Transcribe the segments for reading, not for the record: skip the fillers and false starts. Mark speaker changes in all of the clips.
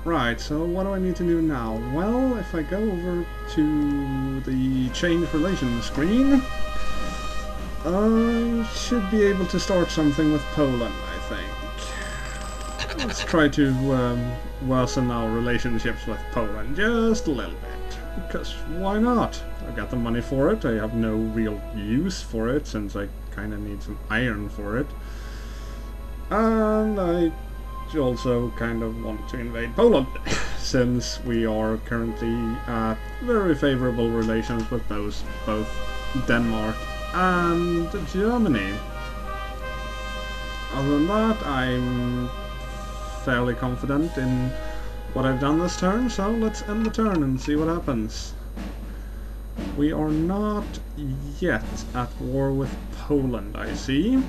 Speaker 1: Right, so what do I need to do now? Well, if I go over to the change relations screen, I should be able to start something with Poland, I think. Let's try to worsen our relationships with Poland just a little bit. Because why not? I've got the money for it, I have no real use for it, since I kinda need some iron for it. And I also kind of want to invade Poland, since we are currently at very favorable relations with both Denmark and Germany. Other than that, I'm fairly confident in what I've done this turn, so let's end the turn and see what happens. We are not yet at war with Poland, I see.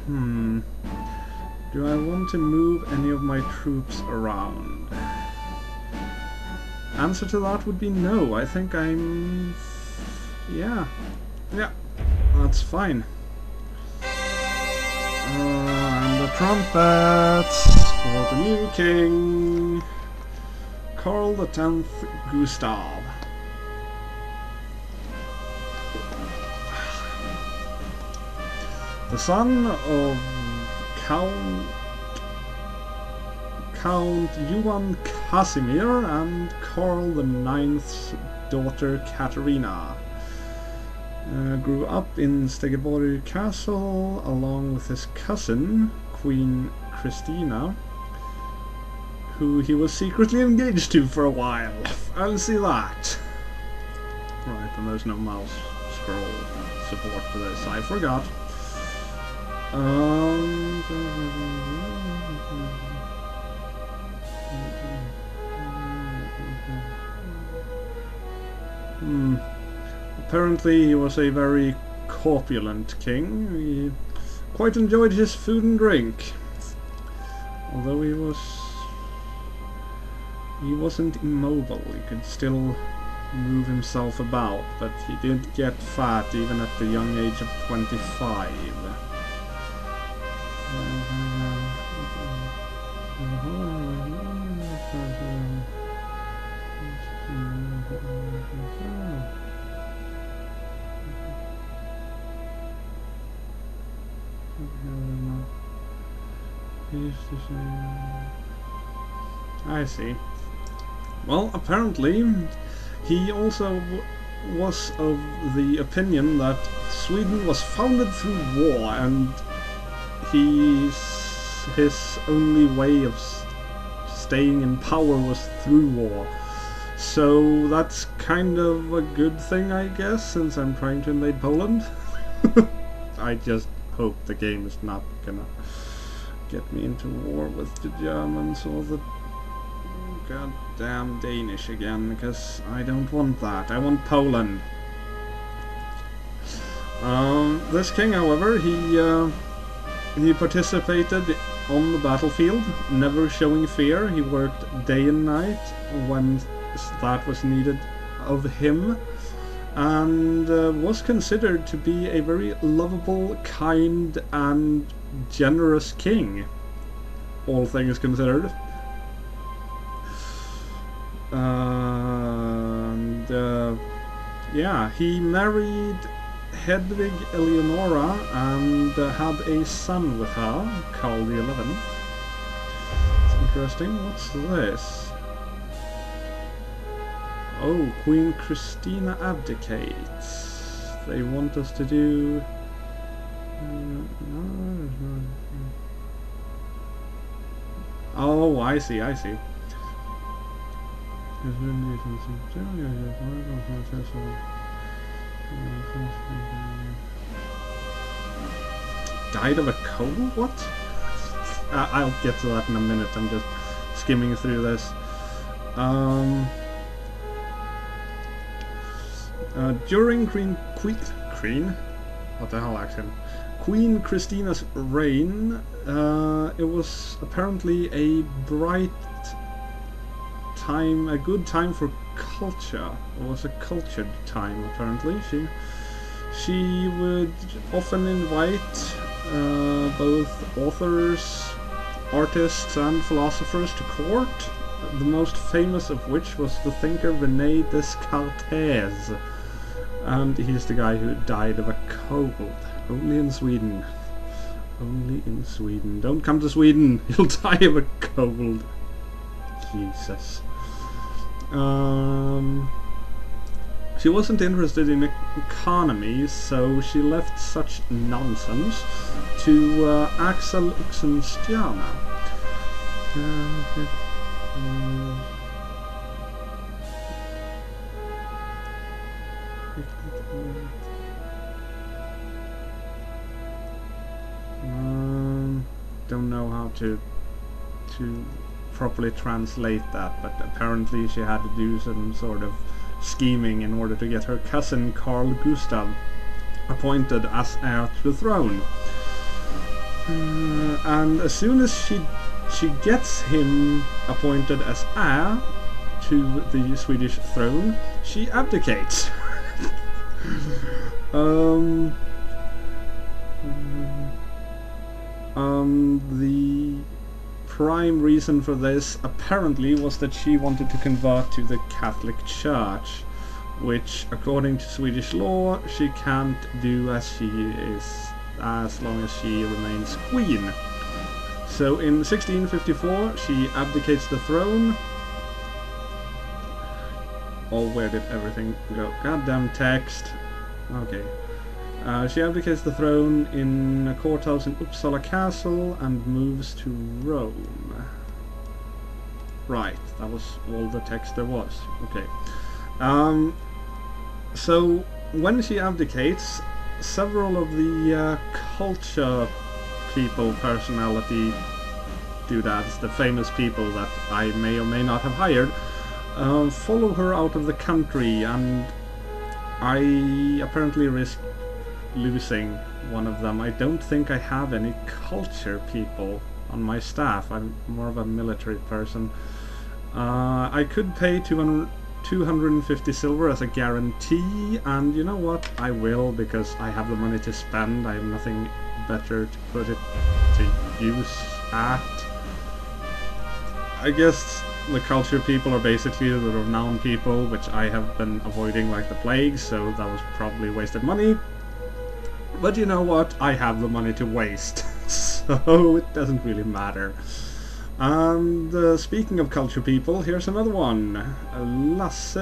Speaker 1: Do I want to move any of my troops around? Answer to that would be no. I think I'm... Yeah, that's fine. And the trumpets for the new king, Karl X Gustav. The son of Count Johan Casimir and Karl IX's daughter Katarina. Grew up in Stegeborg Castle along with his cousin, Queen Christina, who he was secretly engaged to for a while. I'll see that. Right, and there's no mouse scroll support for this, I forgot. Apparently he was a very corpulent king. He quite enjoyed his food and drink. Although he wasn't immobile, he could still move himself about, but he did get fat even at the young age of 25. I see. Well, apparently he also was of the opinion that Sweden was founded through war, and his only way of staying in power was through war. So that's kind of a good thing, I guess, since I'm trying to invade Poland. I just hope the game is not gonna get me into war with the Germans or the goddamn Danish again, because I don't want that. I want Poland. This king, however, he participated on the battlefield, never showing fear. He worked day and night when that was needed of him, and was considered to be a very lovable, kind, and generous king, all things considered. Yeah, he married Hedvig Eleonora and had a son with her, Karl XI. It's interesting. What's this? Oh, Queen Christina abdicates. They want us to do... Oh, I see. Died of a cold? What? I'll get to that in a minute. I'm just skimming through this. During Queen Christina's reign, it was apparently a bright time, a good time for culture. It was a cultured time, apparently. She would often invite both authors, artists and philosophers to court, the most famous of which was the thinker René Descartes. And he's the guy who died of a cold. Only in Sweden. Only in Sweden. Don't come to Sweden, you'll die of a cold. Jesus. She wasn't interested in economy, so she left such nonsense to Acciyn. Don't know how to properly translate that, but apparently she had to do some sort of scheming in order to get her cousin Carl Gustav appointed as heir to the throne. And as soon as she gets him appointed as heir to the Swedish throne, she abdicates. The prime reason for this apparently was that she wanted to convert to the Catholic Church, which according to Swedish law she can't do as she is, as long as she remains queen. So in 1654 she abdicates the throne. Oh, where did everything go? Goddamn text. Okay. She abdicates the throne in a courthouse in Uppsala Castle and moves to Rome. Right, that was all the text there was. Okay. So when she abdicates, several of the culture people, personality doodads, the famous people that I may or may not have hired, follow her out of the country, and I apparently risk losing one of them. I don't think I have any culture people on my staff. I'm more of a military person. I could pay 250 silver as a guarantee, and you know what? I will, because I have the money to spend. I have nothing better to put it to use at. I guess the culture people are basically the renowned people, which I have been avoiding like the plague, so that was probably wasted money. But you know what? I have the money to waste, so it doesn't really matter. And speaking of culture people, here's another one. Lasse...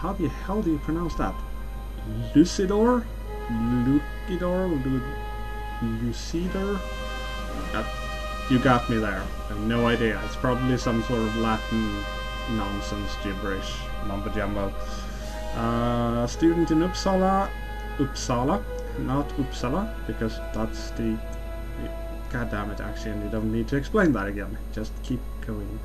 Speaker 1: How the hell do you pronounce that? Lucidor? Lucidor? Lucidor? You got me there. I have no idea. It's probably some sort of Latin nonsense, gibberish, mumbo jumbo. Student in Uppsala, not Uppsala, because that's the... God damn it, Acciyn, you don't need to explain that again. Just keep going.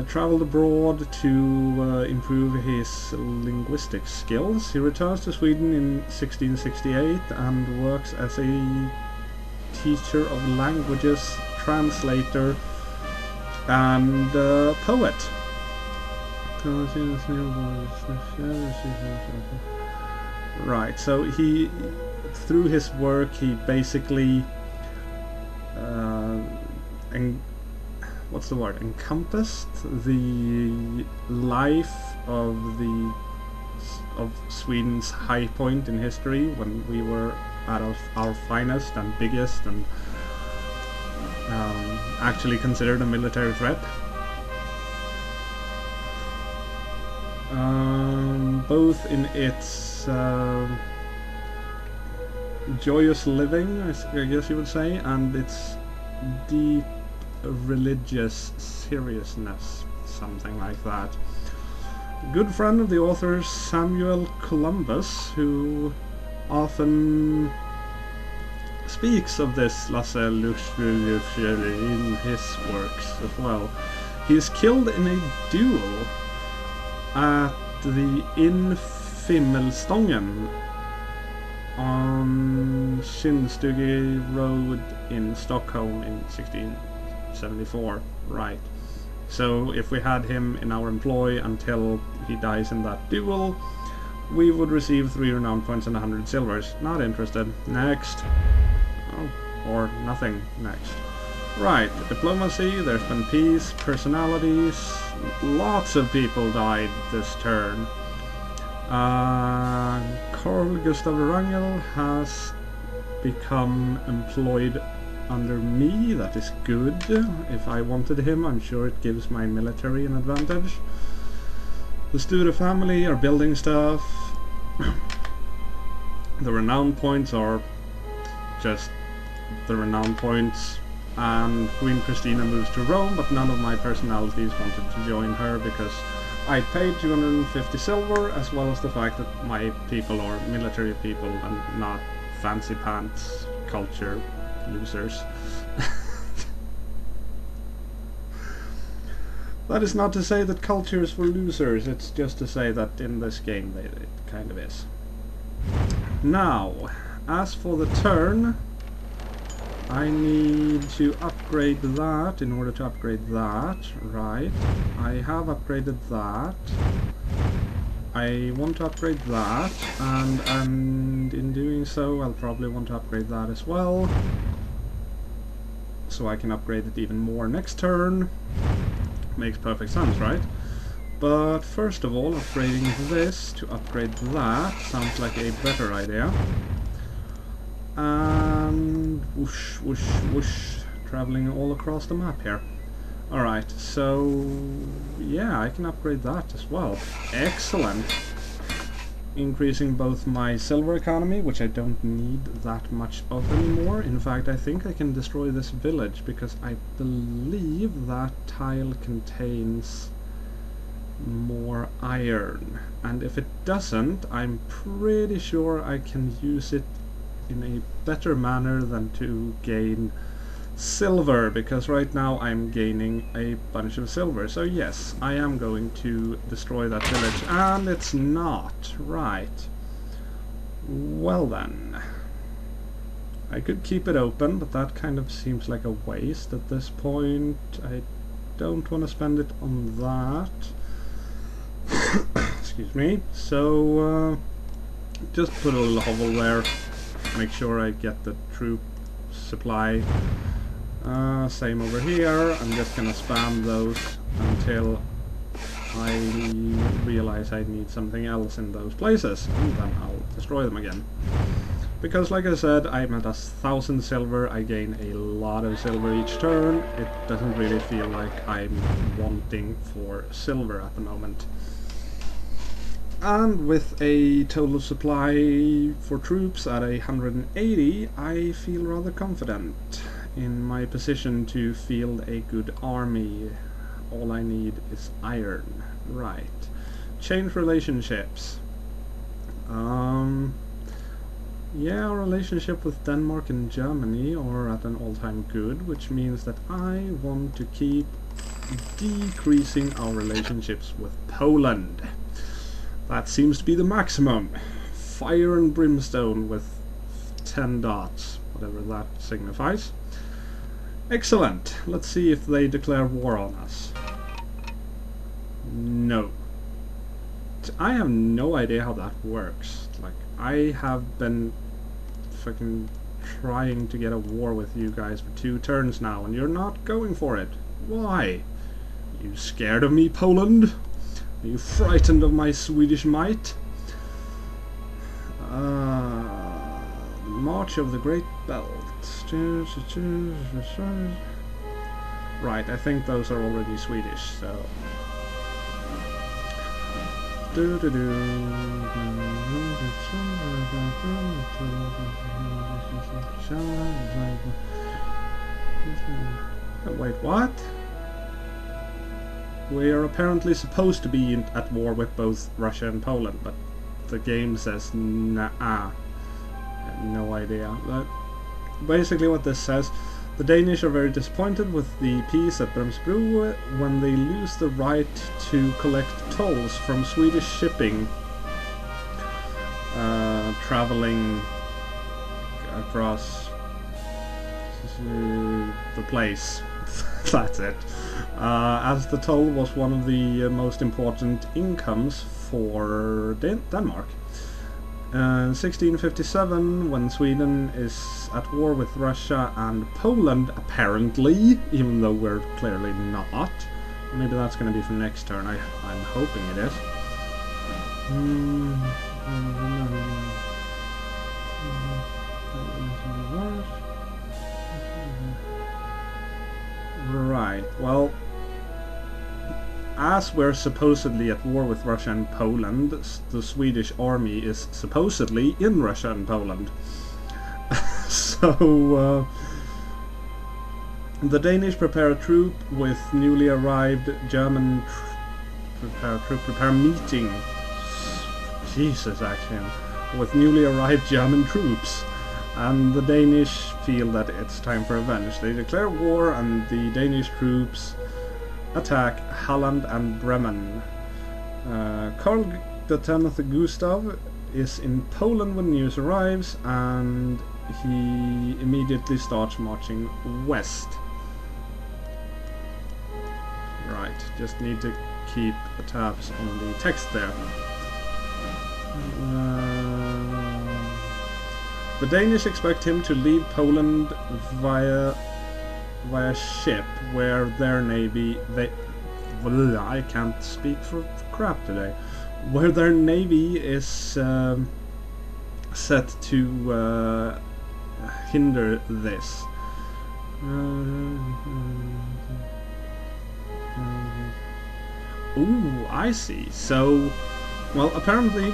Speaker 1: Traveled abroad to improve his linguistic skills. He returns to Sweden in 1668 and works as a teacher of languages, translator, and poet. Right, so he, through his work, he basically encompassed the life of Sweden's high point in history, when we were at our finest and biggest and actually considered a military threat. Both in its joyous living, I guess you would say, and its deep religious seriousness, something like that. Good friend of the author Samuel Columbus, who often speaks of this Lasse Luxfjell in his works as well. He is killed in a duel at the Inn Fimmelstången on Kinstuge Road in Stockholm in 1674. Right. So if we had him in our employ until he dies in that duel, we would receive 3 renown points and 100 silvers. Not interested. Next. Oh, or nothing. Next. Right, diplomacy, there's been peace, personalities, lots of people died this turn. Carl Gustav Wrangel has become employed under me, that is good. If I wanted him, I'm sure it gives my military an advantage. The Studer family are building stuff. The renown points are just the renown points, and Queen Christina moves to Rome, but none of my personalities wanted to join her because I paid 250 silver, as well as the fact that my people are military people and not fancy pants culture losers. That is not to say that culture is for losers, it's just to say that in this game it kind of is. Now, as for the turn, I need to upgrade that in order to upgrade that. Right, I have upgraded that. I want to upgrade that, and in doing so I'll probably want to upgrade that as well, so I can upgrade it even more next turn. Makes perfect sense, right? But first of all, upgrading this to upgrade that sounds like a better idea. And whoosh, whoosh, whoosh, traveling all across the map here. Alright, so yeah, I can upgrade that as well. Excellent! Increasing both my silver economy, which I don't need that much of anymore. In fact, I think I can destroy this village, because I believe that tile contains more iron. And if it doesn't, I'm pretty sure I can use it in a better manner than to gain silver, because right now I'm gaining a bunch of silver. So yes, I am going to destroy that village, and it's not. Right. Well then. I could keep it open, but that kind of seems like a waste at this point. I don't want to spend it on that. Excuse me. So, just put a little hovel there. Make sure I get the troop supply. Same over here. I'm just gonna spam those until I realize I need something else in those places, and then I'll destroy them again. Because like I said, I'm at 1,000 silver, I gain a lot of silver each turn. It doesn't really feel like I'm wanting for silver at the moment. And with a total supply for troops at 180, I feel rather confident in my position to field a good army. All I need is iron. Right. Change relationships. Yeah, our relationship with Denmark and Germany are at an all-time good, which means that I want to keep decreasing our relationships with Poland. That seems to be the maximum. Fire and brimstone with 10 dots, whatever that signifies. Excellent. Let's see if they declare war on us. No. I have no idea how that works. Like, I have been fucking trying to get a war with you guys for 2 turns now, and you're not going for it. Why? Are you scared of me, Poland? Are you frightened of my Swedish might? March of the Great Belt. Right, I think those are already Swedish, so... Wait, what? We are apparently supposed to be at war with both Russia and Poland, but the game says nah. I have no idea. But basically what this says, the Danish are very disappointed with the peace at Bremsbro when they lose the right to collect tolls from Swedish shipping traveling across the place. That's it. As the toll was one of the most important incomes for Denmark. In 1657, when Sweden is at war with Russia and Poland, apparently, even though we're clearly not. Maybe that's going to be for next turn, I'm hoping it is. Right, well, as we're supposedly at war with Russia and Poland, the Swedish army is supposedly in Russia and Poland. So, the Danish prepare a troop with newly arrived German prepare meeting. Jesus, Acciyn. With newly arrived German troops. And the Danish feel that it's time for revenge. They declare war and the Danish troops attack Halland and Bremen. Karl X Gustav is in Poland when news arrives, and he immediately starts marching west. Right, just need to keep tabs on the text there. The Danish expect him to leave Poland via ship, where their navy I can't speak for crap today. Where their navy is set to hinder this. Ooh, I see. So, well, apparently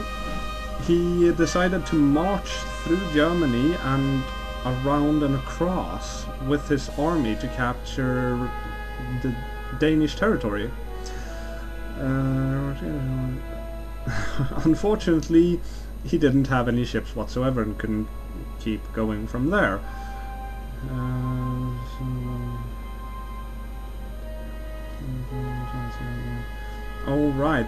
Speaker 1: he decided to march through Germany and around and across with his army to capture the Danish territory. Unfortunately, he didn't have any ships whatsoever and couldn't keep going from there. Oh, right.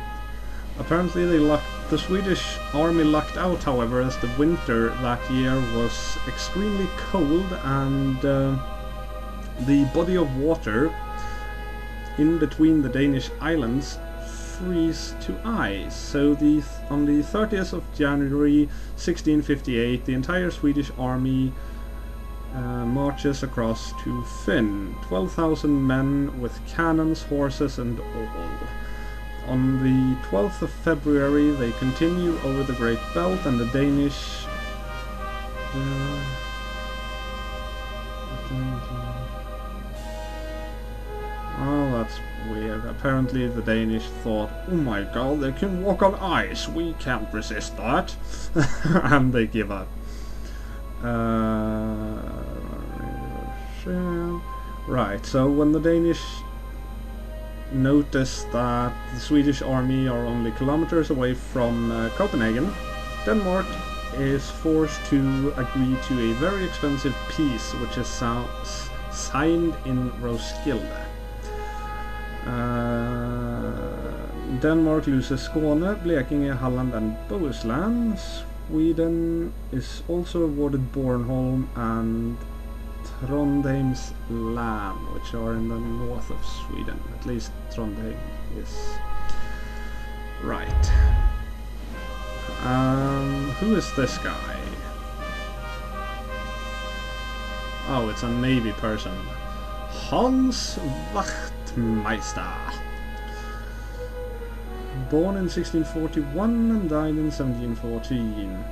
Speaker 1: Apparently the Swedish army lucked out, however, as the winter that year was extremely cold and the body of water in between the Danish islands freeze to ice. So on the 30th of January 1658, the entire Swedish army marches across to Finn. 12,000 men with cannons, horses and all. On the 12th of February they continue over the Great Belt, and the Danish oh, that's weird. Apparently the Danish thought, oh my god, they can walk on ice, we can't resist that. And they give up. Right, so when the Danish notice that the Swedish army are only kilometers away from Copenhagen, Denmark is forced to agree to a very expensive peace, which is signed in Roskilde. Denmark loses Skåne, Blekinge, Halland and Bohuslän. Sweden is also awarded Bornholm and Trondheim's land, which are in the north of Sweden. At least Trondheim is. Right. Who is this guy? Oh, it's a navy person. Hans Wachtmeister. Born in 1641 and died in 1714.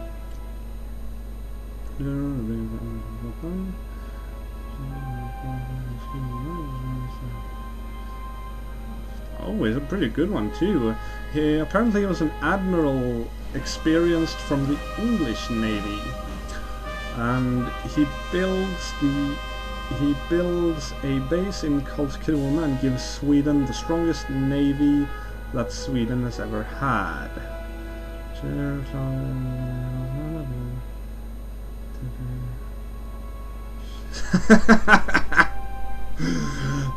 Speaker 1: Oh, he's a pretty good one too. He apparently was an admiral experienced from the English Navy, and he builds a base in Karlskrona and gives Sweden the strongest navy that Sweden has ever had.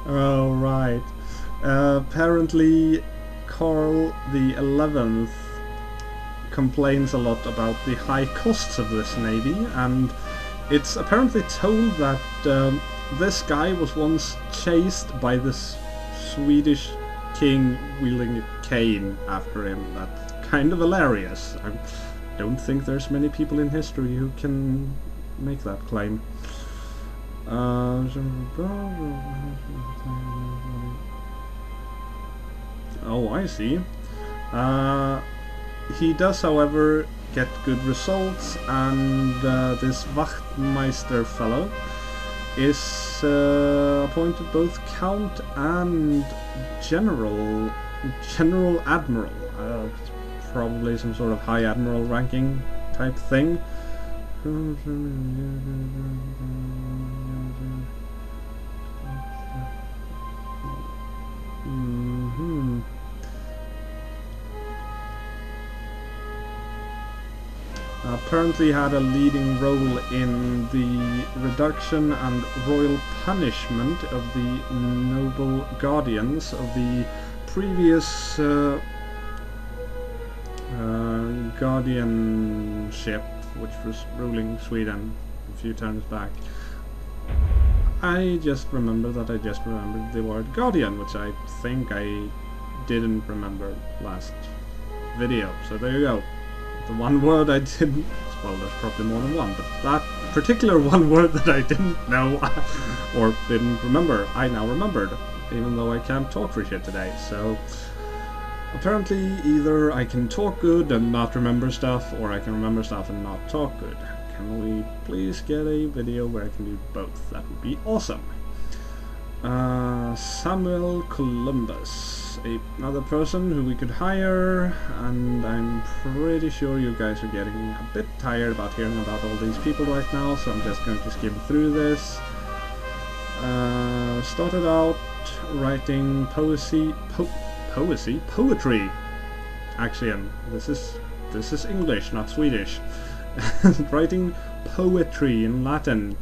Speaker 1: Oh, right. Apparently Karl the 11th complains a lot about the high costs of this navy, and it's apparently told that this guy was once chased by this Swedish king wielding a cane after him. That's kind of hilarious. don't think there's many people in history who can make that claim. Oh, I see. He does, however, get good results, and this Wachtmeister fellow is appointed both Count and General Admiral. Probably some sort of High Admiral ranking type thing. Apparently had a leading role in the reduction and royal punishment of the noble guardians of the previous guardianship, which was ruling Sweden a few turns back. I just remembered the word guardian, which I think I didn't remember last video, so there you go. The one word I didn't, well, there's probably more than one, but that particular one word that I didn't know or didn't remember, I now remembered, even though I can't talk for shit today. So apparently either I can talk good and not remember stuff, or I can remember stuff and not talk good. Can we please get a video where I can do both? That would be awesome. Samuel Columbus, another person who we could hire, and I'm pretty sure you guys are getting a bit tired about hearing about all these people right now, so I'm just going to skim through this. Started out writing poetry. Acciyn. This is English, not Swedish. Writing poetry in Latin.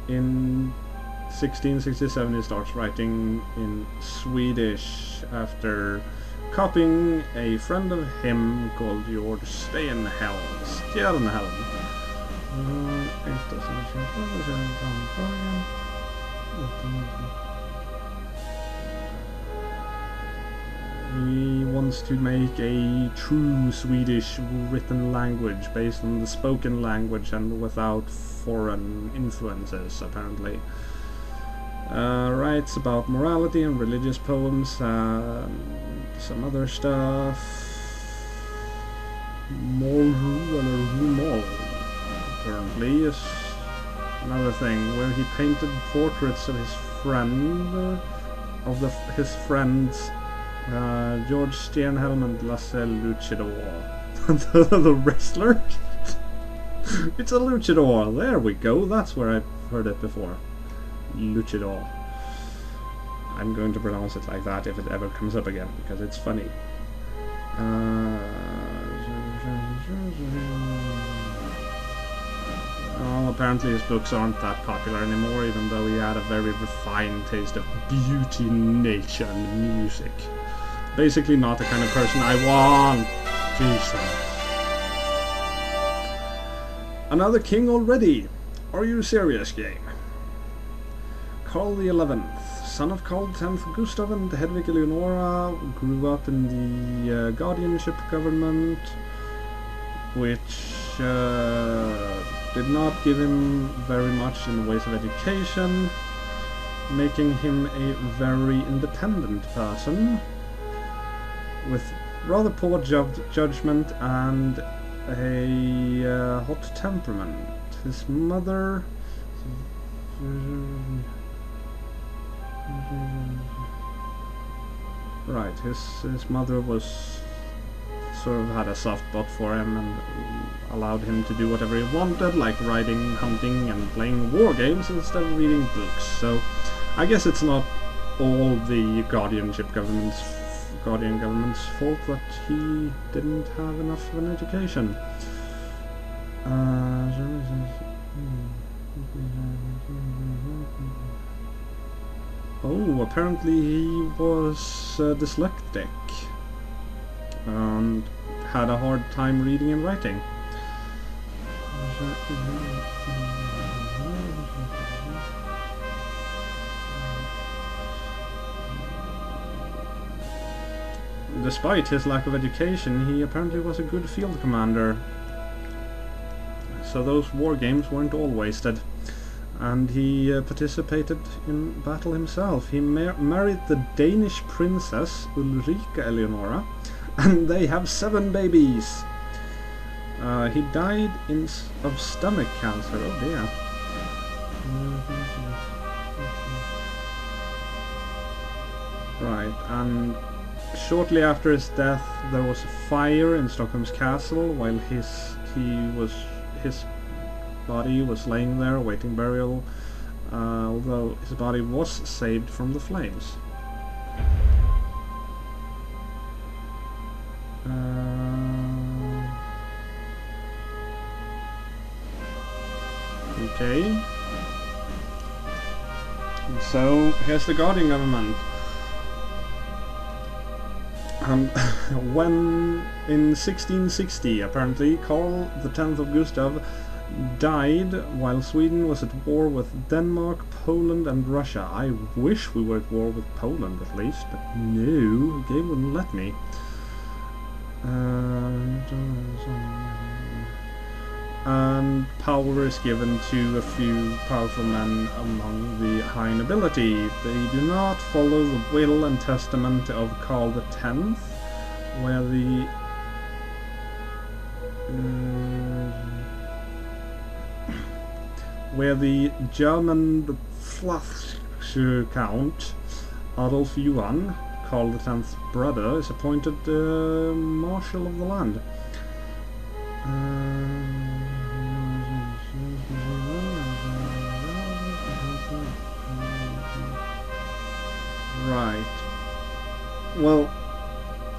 Speaker 1: In 1667 he starts writing in Swedish after copying a friend of him called George Stjernhelm. He wants to make a true Swedish written language based on the spoken language and without foreign influences, apparently. Writes about morality and religious poems, some other stuff. Humor, apparently, is another thing, where he painted portraits of his friend, his friends, George Stjernhelm and Lasse Luchador. The wrestler? It's a luchador, there we go, that's where I've heard it before. Luchador. I'm going to pronounce it like that if it ever comes up again, because it's funny. Apparently his books aren't that popular anymore, even though he had a very refined taste of beauty, nature, and music. Basically not the kind of person I want. Jesus. Another king already? Are you serious, game? Carl XI, son of Carl X Gustav and Hedvig Eleonora, grew up in the guardianship government, which did not give him very much in the ways of education, making him a very independent person, with rather poor judgment and a hot temperament. His mother... Right, his mother was sort of had a soft spot for him and allowed him to do whatever he wanted, like riding, hunting, and playing war games instead of reading books. So I guess it's not all the guardian government's fault that he didn't have enough of an education. Oh, apparently he was dyslexic and had a hard time reading and writing. despite his lack of education, he apparently was a good field commander. So those war games weren't all wasted. And he participated in battle himself. He married the Danish princess Ulrika Eleonora, and they have 7 babies. He died of stomach cancer. Oh dear. Right, and shortly after his death, there was a fire in Stockholm's castle while his body was laying there awaiting burial, although his body was saved from the flames. Okay. So here's the Guardian government. When in 1660, apparently, Karl X of Gustav died while Sweden was at war with Denmark, Poland and Russia. I wish we were at war with Poland at least, but no, the game wouldn't let me. And power is given to a few powerful men among the high nobility. They do not follow the will and testament of Karl X, where the German Count Adolf Johann, Karl X's brother, is appointed Marshal of the land. Right. Well,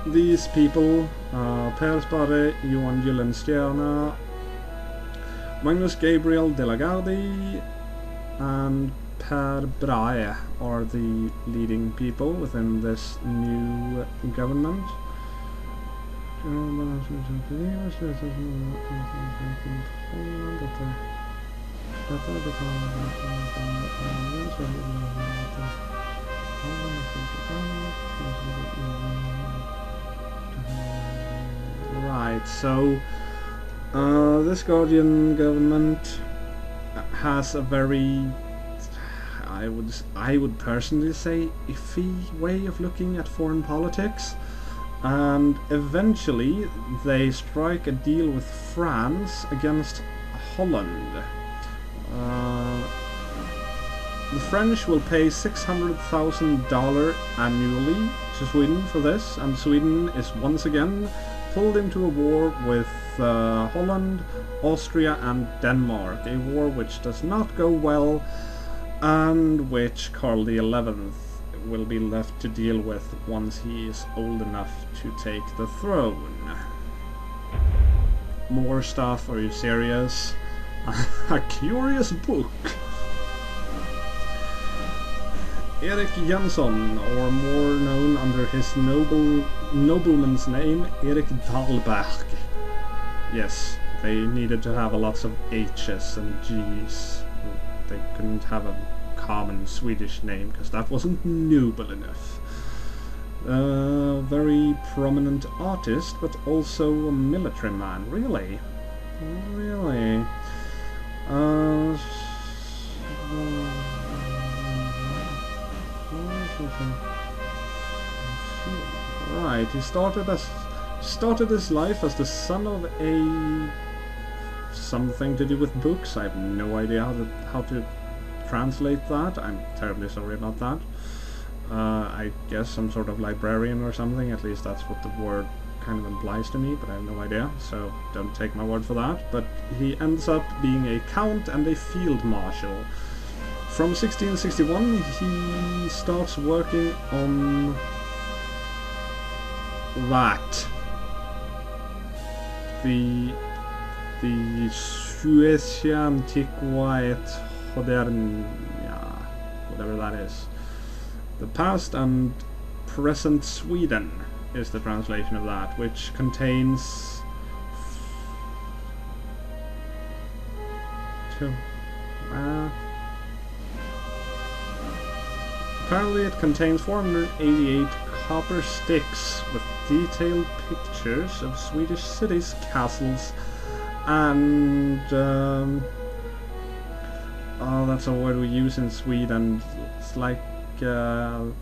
Speaker 1: these people, Per Sparre, Johan Gyllenstierna, Magnus Gabriel de la Gardie, and Per Brahe are the leading people within this new government. Right, so this Guardian government has a very, I would personally say, iffy way of looking at foreign politics, and eventually they strike a deal with France against Holland. The French will pay $600,000 annually to Sweden for this, and Sweden is once again pulled into a war with Holland, Austria and Denmark, a war which does not go well and which Karl XI will be left to deal with once he is old enough to take the throne. More stuff? Are you serious? A curious book. Erik Jönsson, or more known under his nobleman's name, Erik Dahlberg. Yes, they needed to have lots of H's and G's. They couldn't have a common Swedish name, because that wasn't noble enough. Very prominent artist, but also a military man. Really? Really? Right, he started his life as the son of a something to do with books. I have no idea how to translate that. I'm terribly sorry about that. I guess some sort of librarian or something. At least that's what the word kind of implies to me, but I have no idea, so don't take my word for that. But he ends up being a count and a field marshal. From 1661 he starts working on that. The Suecia Antiqua et Moderna, whatever that is. The past and present Sweden is the translation of that, which contains apparently it contains 488 copper sticks with detailed pictures of Swedish cities, castles, and oh, that's a word we use in Sweden. It's like oh,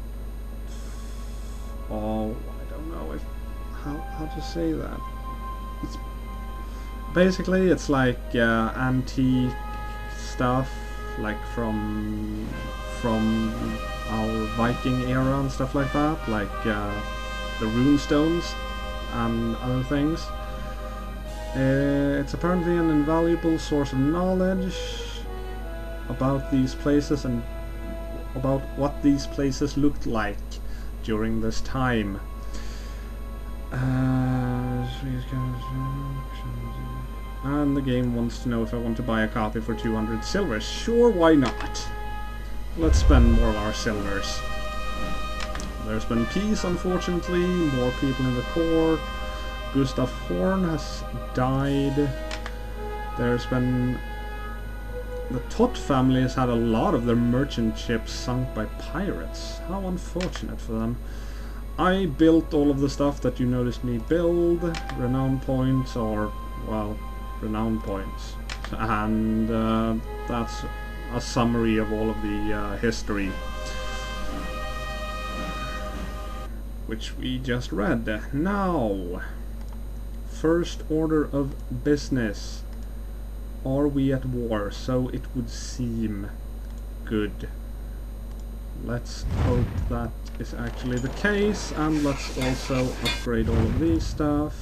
Speaker 1: I don't know if how to say that. It's basically it's like antique stuff, like from our Viking era and stuff like that, like the rune stones and other things. It's apparently an invaluable source of knowledge about these places and about what these places looked like during this time. And the game wants to know if I want to buy a copy for 200 silvers. Sure, why not? Let's spend more of our silvers. There's been peace, unfortunately. More people in the court. Gustav Horn has died. There's been... The Tott family has had a lot of their merchant ships sunk by pirates. How unfortunate for them. I built all of the stuff that you noticed me build. Renown points, or, well, renown points. And that's a summary of all of the history, which we just read. Now, first order of business. Are we at war? So it would seem. Good. Let's hope that is actually the case, and let's also upgrade all of these stuff.